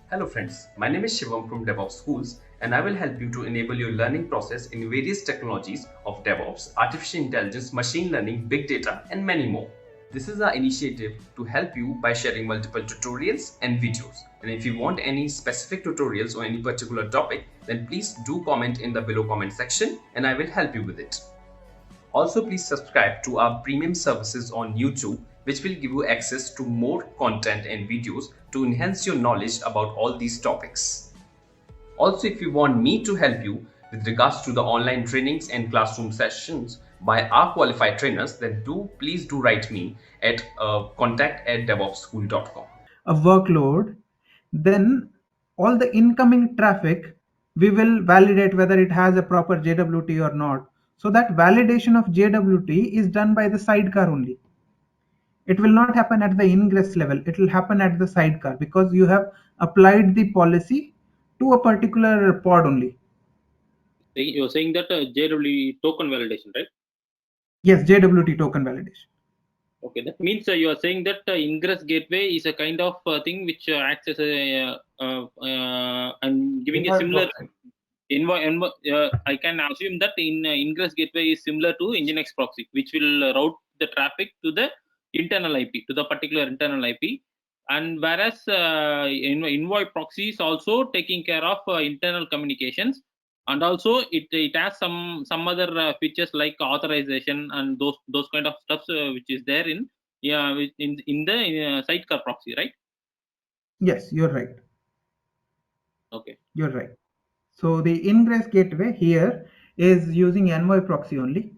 Hello friends, my name is Shivam from DevOps Schools and I will help you to enable your learning process in various technologies of DevOps, artificial intelligence, machine learning, big data and many more. This is our initiative to help you by sharing multiple tutorials and videos. And if you want any specific tutorials or any particular topic, then please do comment in the below comment section and I will help you with it. Also, please subscribe to our premium services on YouTube, which will give you access to more content and videos to enhance your knowledge about all these topics. Also, if you want me to help you with regards to the online trainings and classroom sessions by our qualified trainers, then please do write me at contact@devopsschool.com. A workload, then all the incoming traffic, we will validate whether it has a proper JWT or not. So that validation of JWT is done by the sidecar only. It will not happen at the ingress level. It will happen at the sidecar because you have applied the policy to a particular pod only. You're saying that JWT token validation, right? Yes, JWT token validation. Okay, that means you are saying that ingress gateway is a kind of thing which acts as a and giving a similar I can assume that in ingress gateway is similar to Nginx proxy, which will route the traffic to the internal IP, to the particular internal IP. And whereas Envoy proxy is also taking care of internal communications, and also it has some other features like authorization and those kind of stuff which is there in in the sidecar proxy, right? Yes, you're right. Okay. You're right. So the ingress gateway here is using Envoy proxy only.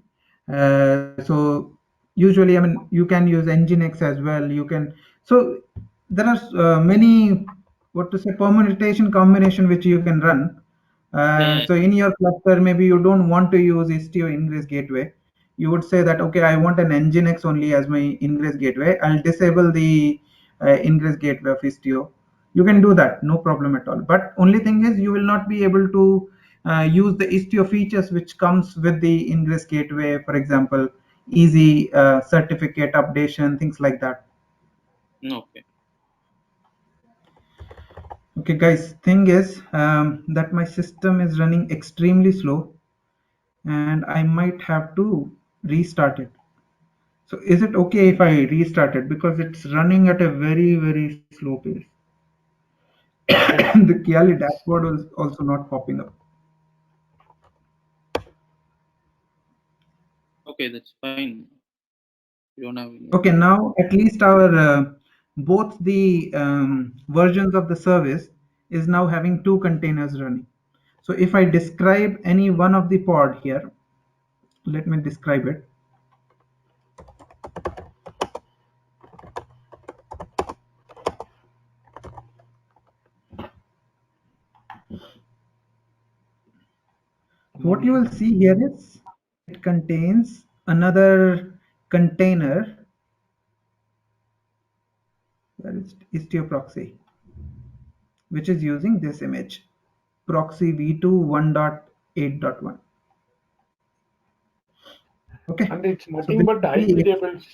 So usually, I mean, you can use Nginx as well. You can. So there are many, what to say, permutation combination which you can run. So in your cluster, maybe you don't want to use Istio ingress gateway. You would say that, okay, I want an Nginx only as my ingress gateway. I'll disable the ingress gateway of Istio. You can do that, no problem at all. But only thing is, you will not be able to use the Istio features which comes with the ingress gateway. For example, easy certificate updation, things like that. Okay. Okay, guys, thing is that my system is running extremely slow and I might have to restart it. So is it okay if I restart it? Because it's running at a very, very slow pace. The Kiali dashboard is also not popping up. Okay, that's fine. You don't have any. Okay, now at least our both the versions of the service is now having two containers running. So if I describe any one of the pod here, let me describe it. What you will see here is it contains another container. Where is Istio proxy, which is using this image, proxy v2 1.8.1. Okay. And it's So nothing but IP tables.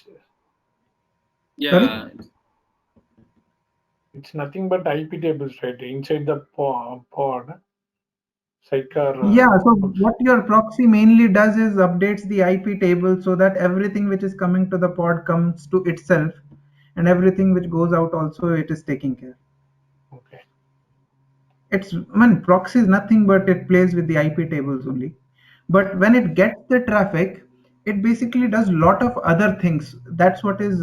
Yeah. Sorry? It's nothing but IP tables, right? Inside the pod. Sidecar. Yeah, so what your proxy mainly does is updates the IP table so that everything which is coming to the pod comes to itself, and everything which goes out also it is taking care. Okay. I mean, proxy is nothing but it plays with the IP tables only. But when it gets the traffic, it basically does a lot of other things. That's what is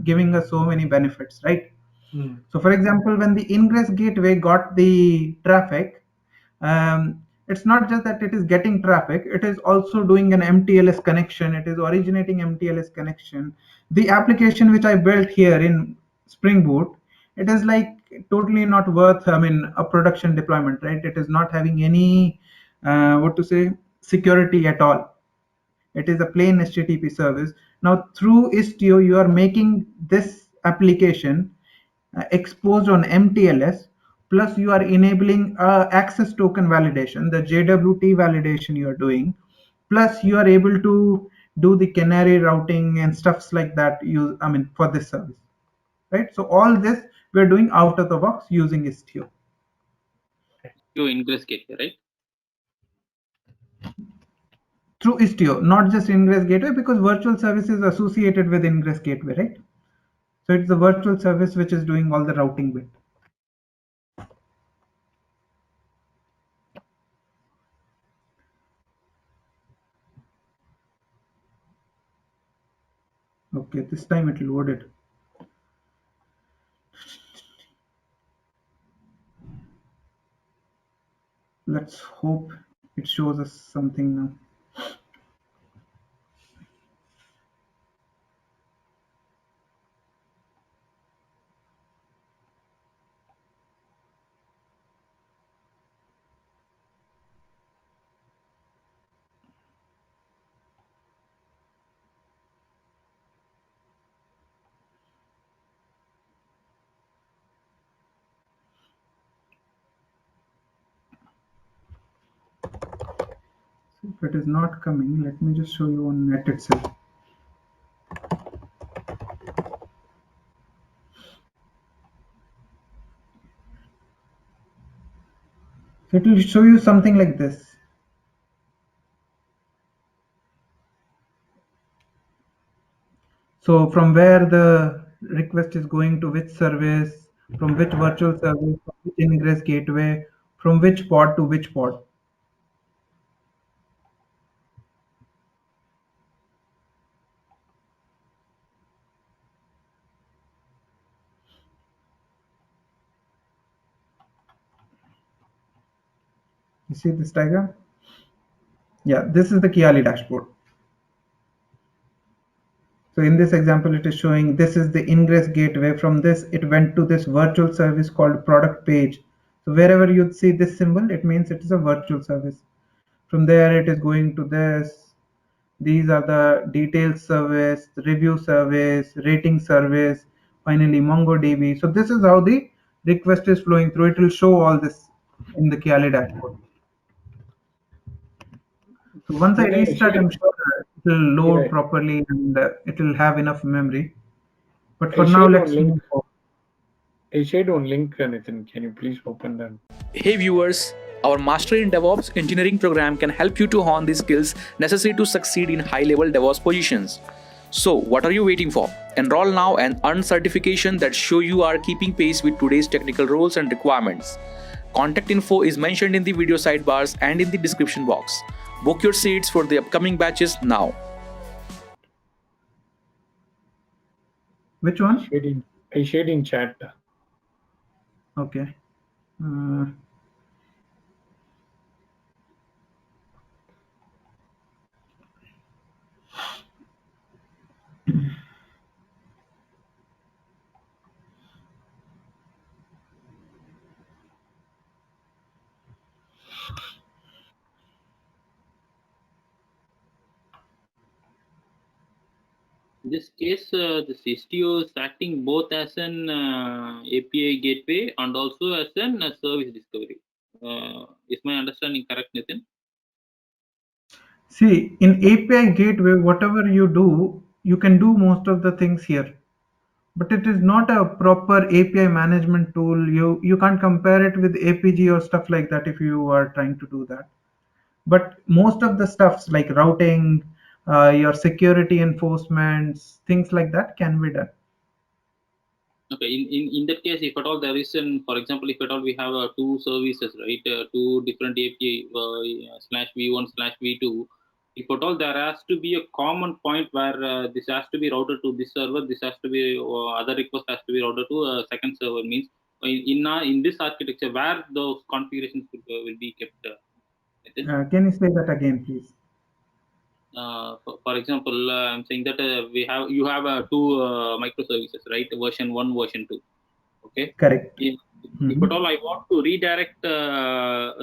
giving us so many benefits, right? So, for example, when the ingress gateway got the traffic, it's not just that it is getting traffic, it is also doing an MTLS connection, it is originating MTLS connection. The application which I built here in Spring Boot, it is like totally not worth, I mean, a production deployment, right? It is not having any, what to say, security at all. It is a plain HTTP service. Now, through Istio, you are making this application exposed on MTLS, plus you are enabling access token validation, the JWT validation you are doing, plus you are able to do the canary routing and stuffs like that. For this service, right? So all this we're doing out of the box using Istio. Istio Ingress Gateway, right? Through Istio, not just Ingress Gateway, because virtual service is associated with Ingress Gateway, right? So it's the virtual service which is doing all the routing bit. Okay, this time it loaded. Let's hope it shows us something now. If it is not coming, let me just show you on net itself. It will show you something like this. So from where the request is going to which service, from which virtual service, from which ingress gateway, from which pod to which pod. You see this diagram? Yeah, this is the Kiali dashboard. So in this example, it is showing this is the ingress gateway. From this, it went to this virtual service called product page. So wherever you see this symbol, it means it is a virtual service. From there, it is going to this. These are the details service, review service, rating service, finally MongoDB. So this is how the request is flowing through. It will show all this in the Kiali dashboard. So once I restart, I'm sure it will load properly and it will have enough memory. But for now, let's move forward. I shared one link, Nitin. Can you please open that? Hey viewers, our Master in DevOps engineering program can help you to hone the skills necessary to succeed in high-level DevOps positions. So what are you waiting for? Enroll now and earn certification that show you are keeping pace with today's technical roles and requirements. Contact info is mentioned in the video sidebars and in the description box. Book your seats for the upcoming batches now. Which one? I shared in chat. Okay. In this case, this Istio is acting both as an API gateway and also as an service discovery. Is my understanding correct, Nitin? See, in API gateway, whatever you do, you can do most of the things here. But it is not a proper API management tool. You can't compare it with APG or stuff like that if you are trying to do that. But most of the stuffs like routing, your security enforcements, things like that can be done. Okay, in that case, if at all there is an, for example, if at all we have two services, right, two different API /v1/v2, if at all there has to be a common point where this has to be routed to this server, this has to be other request has to be routed to a second server, means in this architecture where those configurations will be kept. Can you say that again, please? For example, I'm saying that you have two microservices, right? Version 1, version 2. Okay. Correct. If at all I want to redirect the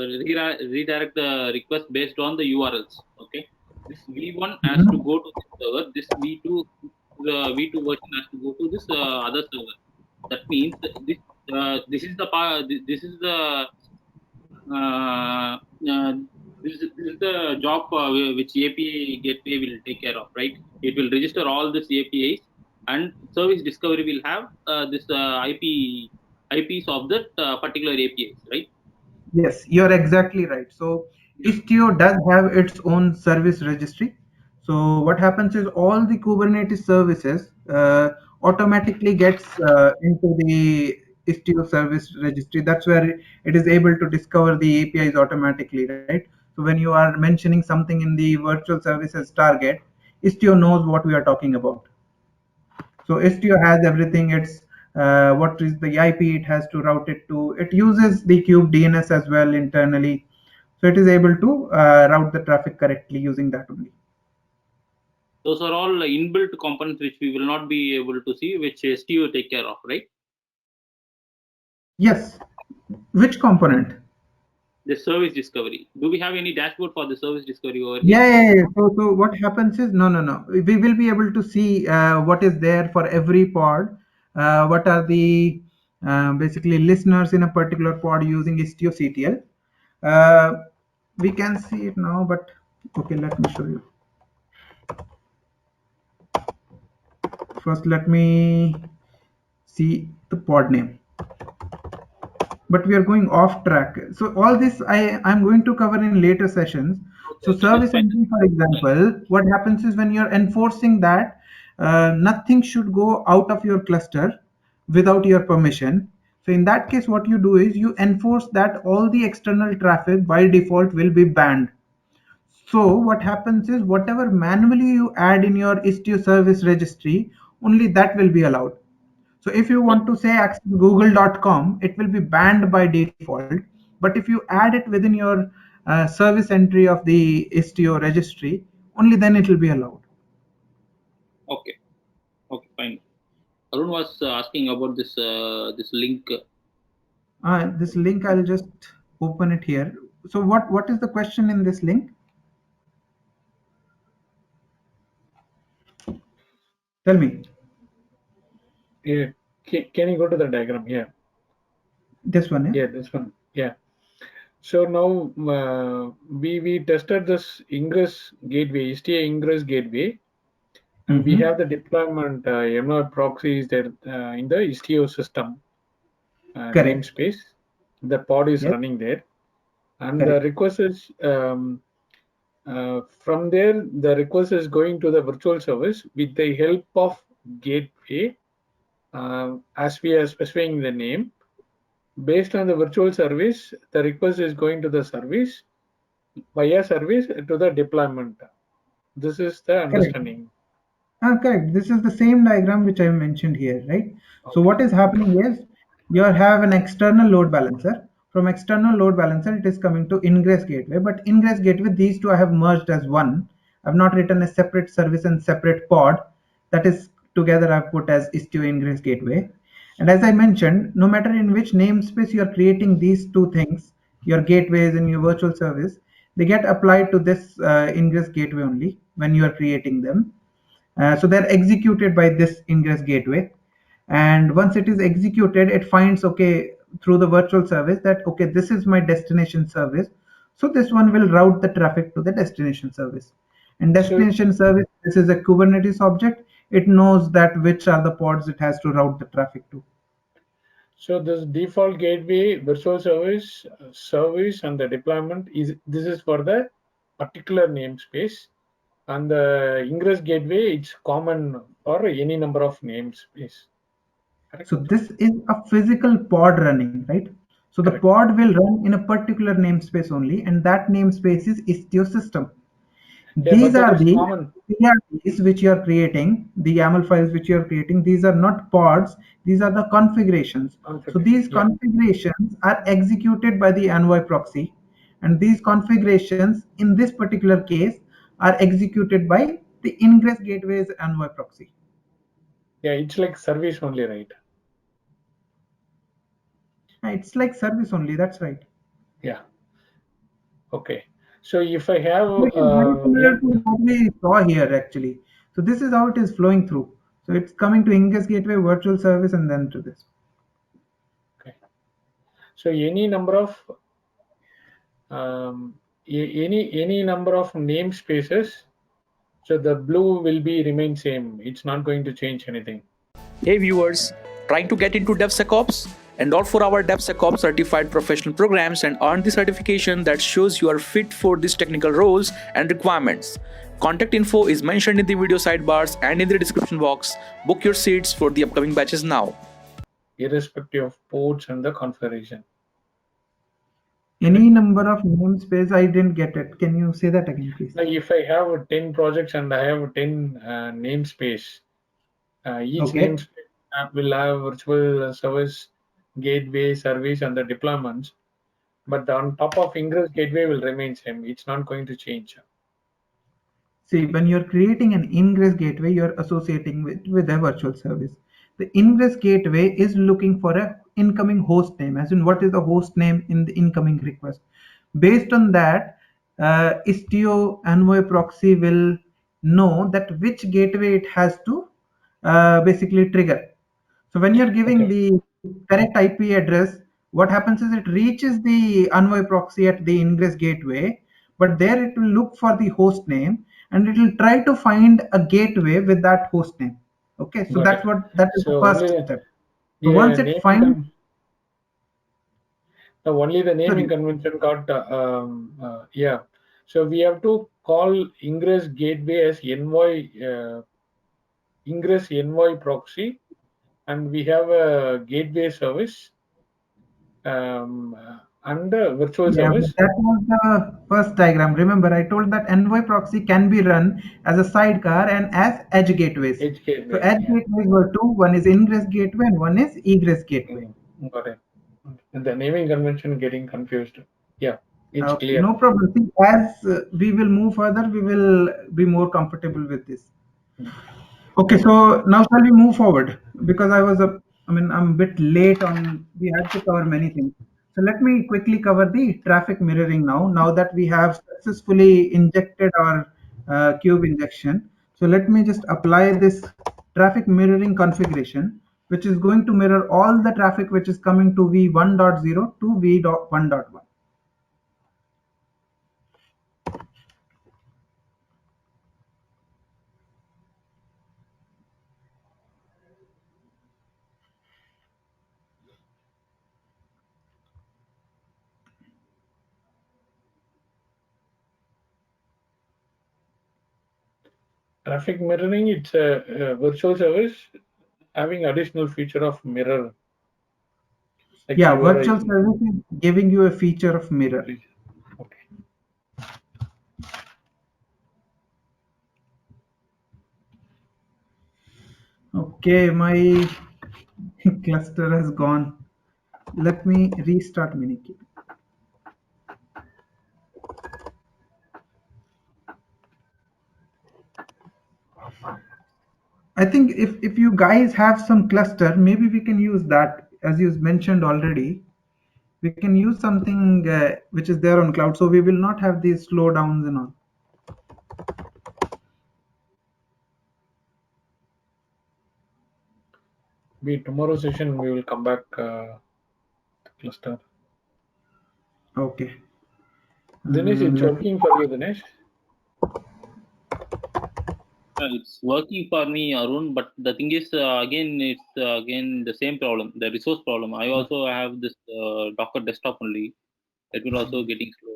request based on the URLs. Okay. This V1 has to go to this server. This V2, the V2 version has to go to this other server. That means this is the this is the job which API gateway will take care of, right? It will register all these APIs, and service discovery will have this IPs of that particular APIs, right? Yes, you're exactly right. So Istio does have its own service registry. So what happens is all the Kubernetes services automatically gets into the Istio service registry. That's where it is able to discover the APIs automatically, right? So when you are mentioning something in the virtual services target, Istio knows what we are talking about. So Istio has everything. It's what is the IP it has to route it to. It uses the Kube DNS as well internally. So it is able to route the traffic correctly using that only. Those are all inbuilt components which we will not be able to see, which STO take care of, right? Yes. Which component? The service discovery. Do we have any dashboard for the service discovery over here? Yeah. So what happens is no. We will be able to see what is there for every pod. What are the basically listeners in a particular pod using Istio CTL. We can see it now, but okay, let me show you. First, let me see the pod name. But we are going off track. So all this I'm going to cover in later sessions. So service engine, for example, what happens is when you're enforcing that nothing should go out of your cluster without your permission. So in that case, what you do is you enforce that all the external traffic by default will be banned. So what happens is whatever manually you add in your Istio service registry, only that will be allowed. So if you want to say access google.com, it will be banned by default. But if you add it within your service entry of the Istio registry, only then it will be allowed. Okay, fine. Arun was asking about this link. This link, I'll just open it here. So what is the question in this link? Tell me. Yeah. Can you go to the diagram? Yeah. This one, yeah? Yeah, this one. Yeah. So now we tested this Ingress gateway, Istio Ingress gateway, and we have the deployment MNOR proxies there in the Istio system namespace. The pod is running there, and the request is from there. The request is going to the virtual service with the help of gateway, as we are specifying the name. Based on the virtual service, the request is going to the service via service to the deployment. This is the understanding. Correct. This is the same diagram which I mentioned here, right? So what is happening is you have an external load balancer. From external load balancer, it is coming to ingress gateway. But ingress gateway, these two I have merged as one. I've not written a separate service and separate pod. That is together I've put as Istio ingress gateway. And as I mentioned, no matter in which namespace you are creating these two things, your gateways and your virtual service, they get applied to this ingress gateway only when you are creating them. So they're executed by this ingress gateway. And once it is executed, it finds, okay, through the virtual service that, okay, this is my destination service. So this one will route the traffic to the destination service. And destination service, this is a Kubernetes object. It knows that which are the pods it has to route the traffic to. So this default gateway, virtual service, and the deployment this is for the particular namespace. And the ingress gateway, it's common for any number of namespace. Correct? So this is a physical pod running, right? So the pod will run in a particular namespace only, and that namespace is Istio system. These are the PRPs which you are creating, the YAML files which you are creating. These are not pods, these are the configurations. So these configurations are executed by the Envoy proxy, and these configurations in this particular case are executed by the ingress gateway's Envoy proxy. Yeah, it's like service only, right? It's like service only, that's right. Yeah. Okay. So if I have very similar to what we saw here actually. So this is how it is flowing through. So it's coming to ingress gateway, virtual service, and then to this. Okay. So any number of any number of namespaces. So the blue will be remain same. It's not going to change anything. Hey viewers, trying to get into DevSecOps? Enroll for our DevSecOps certified professional programs and earn the certification that shows you are fit for these technical roles and requirements. Contact info is mentioned in the video sidebars and in the description box. Book your seats for the upcoming batches now. Irrespective of ports and the configuration. Any number of namespace, I didn't get it. Can you say that again, please? Like if I have 10 projects and I have 10 namespace, each Okay. namespace app will have virtual service, gateway, service, and the deployments. But on top of Ingress gateway will remain same. It's not going to change. See, when you're creating an ingress gateway, you're associating with a virtual service. The ingress gateway is looking for a incoming host name, as in what is the host name in the incoming request. Based on that, Istio Envoy proxy will know that which gateway it has to basically trigger. So when you're giving the correct IP address, what happens is it reaches the Envoy proxy at the ingress gateway, but there it will look for the host name and it will try to find a gateway with that host name. Okay, so that is the first step. So once it finds, only the naming convention got yeah. So we have to call Ingress gateway as Ingress Envoy proxy, and we have a gateway service and a virtual service. That was the first diagram. Remember, I told that Envoy proxy can be run as a sidecar and as edge gateways. Edge gateway. So edge gateways were two. One is ingress gateway and one is egress gateway. Got it. The naming convention getting confused. Yeah, it's clear. No problem. See, as we will move further, we will be more comfortable with this. Okay, so now shall we move forward? Because I'm a bit late on, we had to cover many things. So let me quickly cover the traffic mirroring now that we have successfully injected our cube injection. So let me just apply this traffic mirroring configuration, which is going to mirror all the traffic which is coming to v1.0 to v1.1. Traffic mirroring, it's a virtual service having additional feature of mirror. Like virtual service is giving you a feature of mirror. Okay. Okay, my cluster has gone. Let me restart Minikube. I think if you guys have some cluster, maybe we can use that, as you mentioned already. We can use something which is there on cloud, so we will not have these slowdowns and all. Tomorrow session we will come back cluster. Okay. Dinesh, it's working for you, Dinesh? It's working for me, Arun, but the thing is, it's again the same problem, the resource problem. I also have this Docker desktop only. It will also getting slow.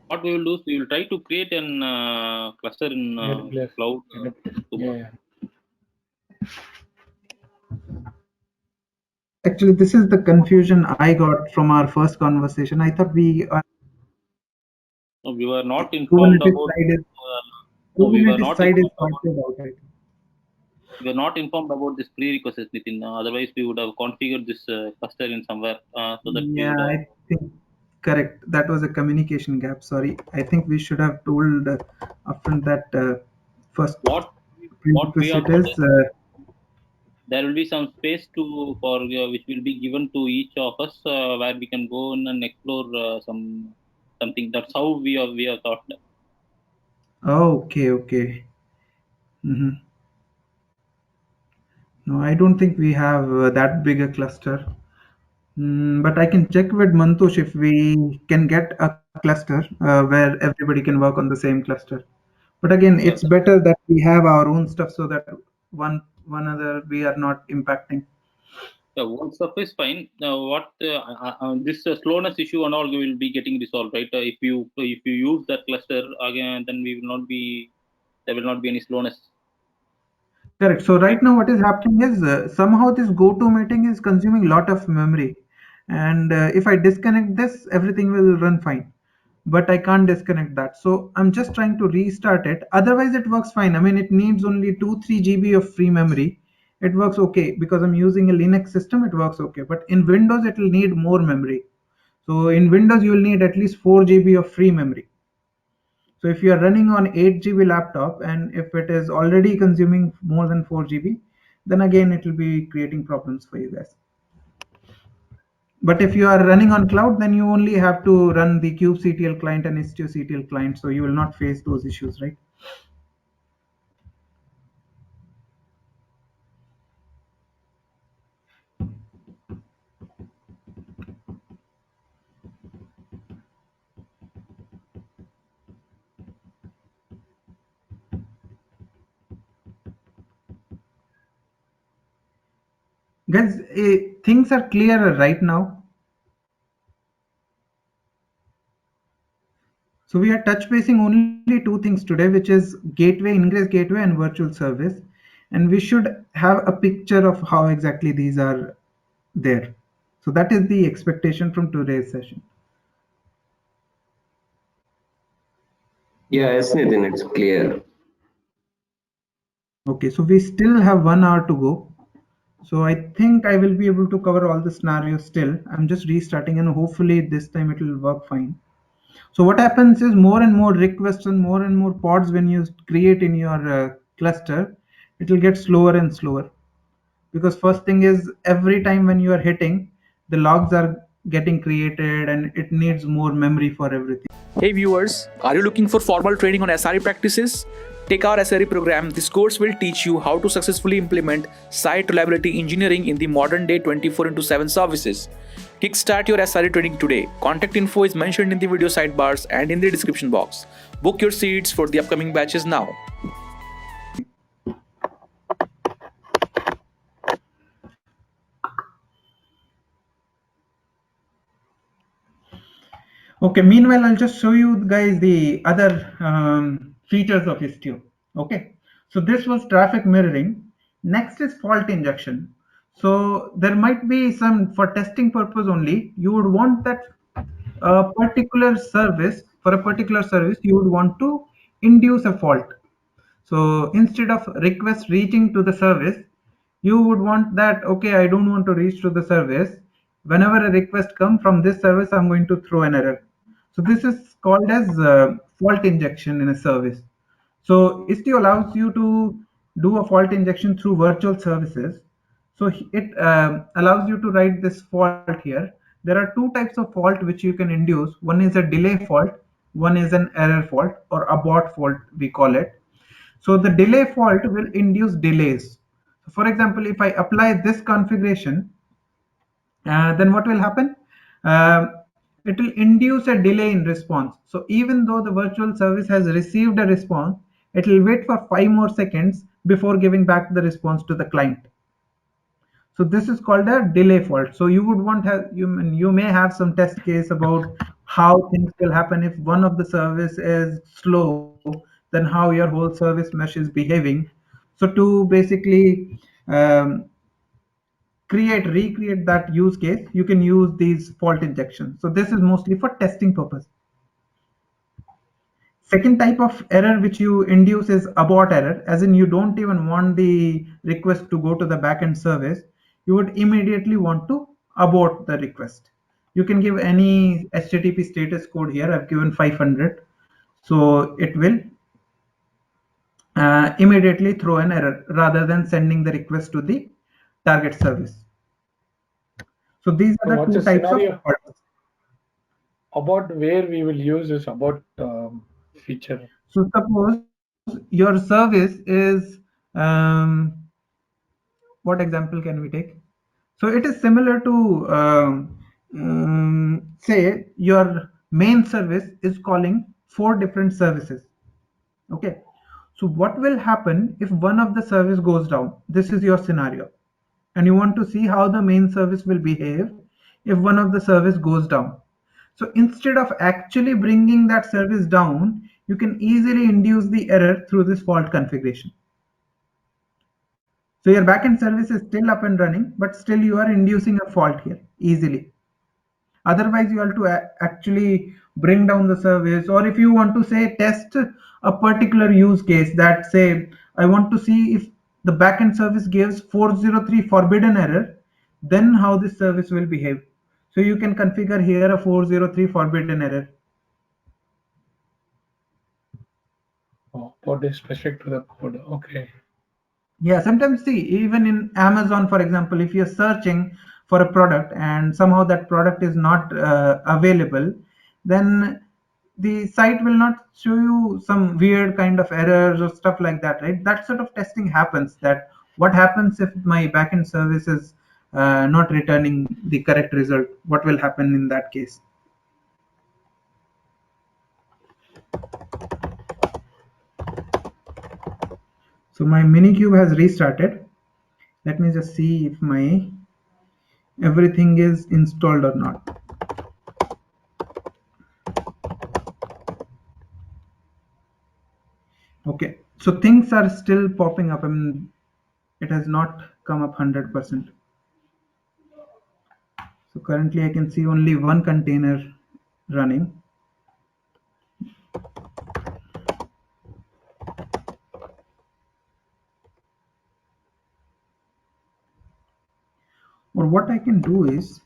What we will do is we will try to create an cluster in cloud. Yeah. Actually, this is the confusion I got from our first conversation. I thought we are. No, we were not informed about. We were not informed about this prerequisite, Nitin. Otherwise, we would have configured this cluster in somewhere so that. Yeah, I think correct. That was a communication gap. Sorry, I think we should have told upfront that first. What we are is. There will be some space for which will be given to each of us where we can go in and explore something. That's how we are thought. Oh, okay. Mm-hmm. No, I don't think we have that big a cluster. But I can check with Mantosh if we can get a cluster where everybody can work on the same cluster. But again, it's better that we have our own stuff so that one other we are not impacting. One stuff is fine. This slowness issue and all will be getting resolved, right? If you use that cluster again, then there will not be any slowness. Correct. So right now what is happening is somehow this go-to meeting is consuming lot of memory, and if I disconnect this, everything will run fine. But I can't disconnect that. So I'm just trying to restart it. Otherwise, it works fine. I mean, it needs only 2-3 GB of free memory. It works okay because I'm using a Linux system. It works okay. But in Windows, it will need more memory. So in Windows, you will need at least 4 GB of free memory. So if you are running on 8 GB laptop and if it is already consuming more than 4 GB, then again it will be creating problems for you guys. But if you are running on cloud, then you only have to run the kubectl client and istio-ctl client, so you will not face those issues, right? Guys, things are clearer right now. So we are touch basing only two things today, which is gateway, ingress gateway, and virtual service. And we should have a picture of how exactly these are there. So that is the expectation from today's session. Yeah, yes, Nitin, it's clear. Okay, so we still have 1 hour to go. So I think I will be able to cover all the scenarios still. I'm just restarting and hopefully this time it will work fine. So what happens is more and more requests and more pods when you create in your cluster, it will get slower and slower. Because first thing is every time when you are hitting, the logs are getting created and it needs more memory for everything. Hey viewers, are you looking for formal training on SRE practices? Take our SRE program. This course will teach you how to successfully implement site reliability engineering in the modern day 24/7 services. Kickstart your SRE training today. Contact info is mentioned in the video sidebars and in the description box. Book your seats for the upcoming batches now. Okay, meanwhile, I'll just show you guys the other features of Istio. Okay, so this was traffic mirroring. Next is fault injection. So there might be some, for testing purpose only, you would want that a particular service, for a particular service, you would want to induce a fault. So instead of request reaching to the service, you would want that, okay, I don't want to reach to the service. Whenever a request comes from this service, I'm going to throw an error. So this is called as fault injection in a service. So Istio allows you to do a fault injection through virtual services. So it allows you to write this fault here. There are two types of fault which you can induce. One is a delay fault, one is an error fault or abort fault, we call it. So the delay fault will induce delays. So for example, if I apply this configuration, then what will happen? It will induce a delay in response. So even though the virtual service has received a response, it will wait for 5 more seconds before giving back the response to the client. So this is called a delay fault. So you would want you may have some test case about how things will happen if one of the service is slow, then how your whole service mesh is behaving. So to basically recreate that use case, you can use these fault injections. So this is mostly for testing purpose. Second type of error which you induce is abort error, as in you don't even want the request to go to the backend service. You would immediately want to abort the request. You can give any HTTP status code here. I've given 500. So it will immediately throw an error rather than sending the request to the target service. So these are the two types of faults. About where we will use this abort feature. So suppose your service is, what example can we take? So it is similar to, say your main service is calling 4 different services. Okay. So what will happen if one of the service goes down? This is your scenario. And you want to see how the main service will behave if one of the service goes down. So instead of actually bringing that service down, you can easily induce the error through this fault configuration. So your backend service is still up and running, but still you are inducing a fault here easily. Otherwise, you have to actually bring down the service, or if you want to say test a particular use case that say, I want to see if the backend service gives 403 forbidden error, then how this service will behave. So you can configure here a 403 forbidden error. Oh, port is specific to the code. Okay. Yeah, sometimes see, even in Amazon, for example, if you're searching for a product and somehow that product is not available, then the site will not show you some weird kind of errors or stuff like that, right? That sort of testing happens. That what happens if my backend service is not returning the correct result? What will happen in that case? So my Minikube has restarted. Let me just see if my everything is installed or not. Okay, so things are still popping up. I mean, it has not come up 100%. So currently I can see only one container running. Or what I can do is,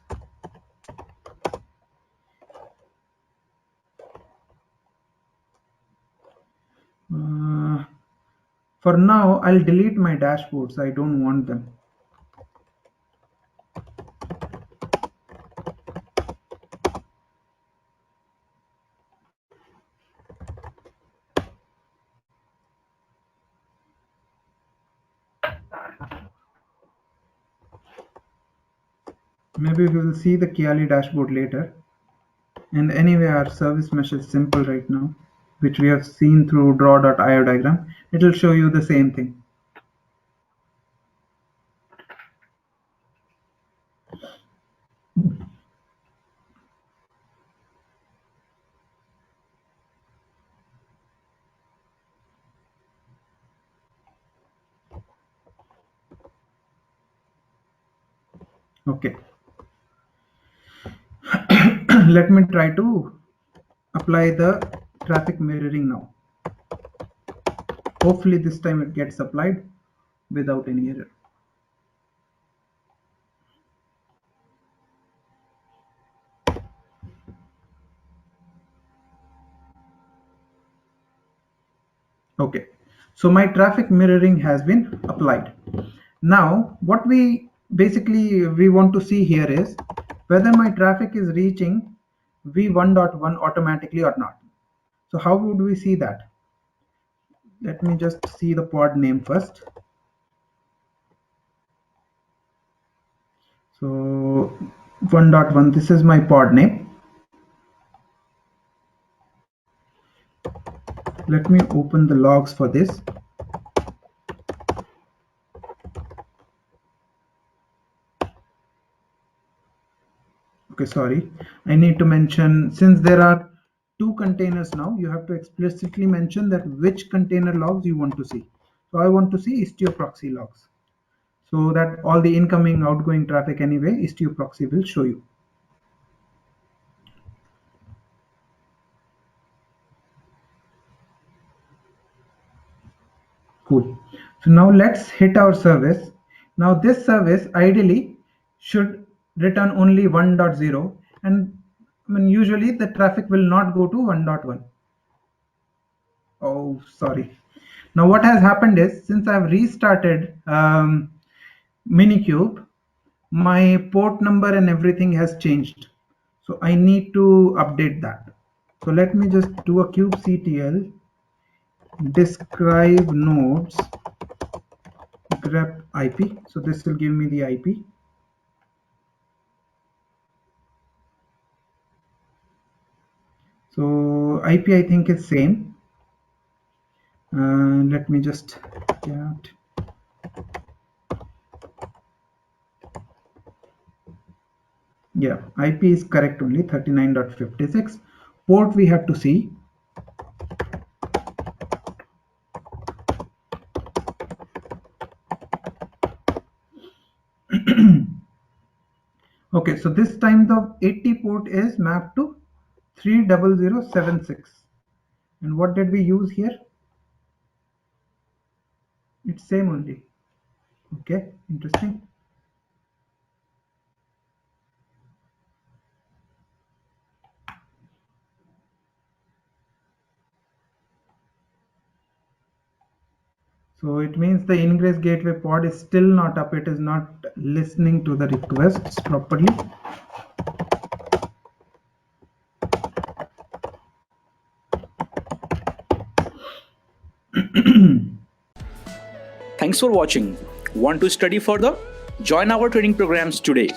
for now, I'll delete my dashboards. I don't want them. Maybe we will see the Kiali dashboard later. And anyway, our service mesh is simple right now, which we have seen through draw.io diagram. It will show you the same thing. Okay. Let me try to apply the traffic mirroring now. Hopefully this time it gets applied without any error. Okay, so my traffic mirroring has been applied. Now what we basically we want to see here is whether my traffic is reaching v1.1 automatically or not. So how would we see that? Let me just see the pod name first. So 1.1, this is my pod name. Let me open the logs for this. Okay, sorry. I need to mention, since there are two containers now, you have to explicitly mention that which container logs you want to see. So I want to see Istio proxy logs, so that all the incoming, outgoing traffic anyway, Istio proxy will show you. Cool. So now let's hit our service. Now this service ideally should return only 1.0, and I mean usually the traffic will not go to 1.1. Oh, sorry. Now what has happened is, since I've restarted Minikube, my port number and everything has changed. So I need to update that. So let me just do a kubectl describe nodes grep IP. So this will give me the IP. So IP I think is same. Let me just get. Yeah, IP is correct only, 39.56. Port we have to see. Okay, so this time the 80 port is mapped to 30076. And what did we use here? It's same only. Okay, interesting. So it means the ingress gateway pod is still not up. It is not listening to the requests properly. Thanks for watching. Want to study further? Join our training programs today.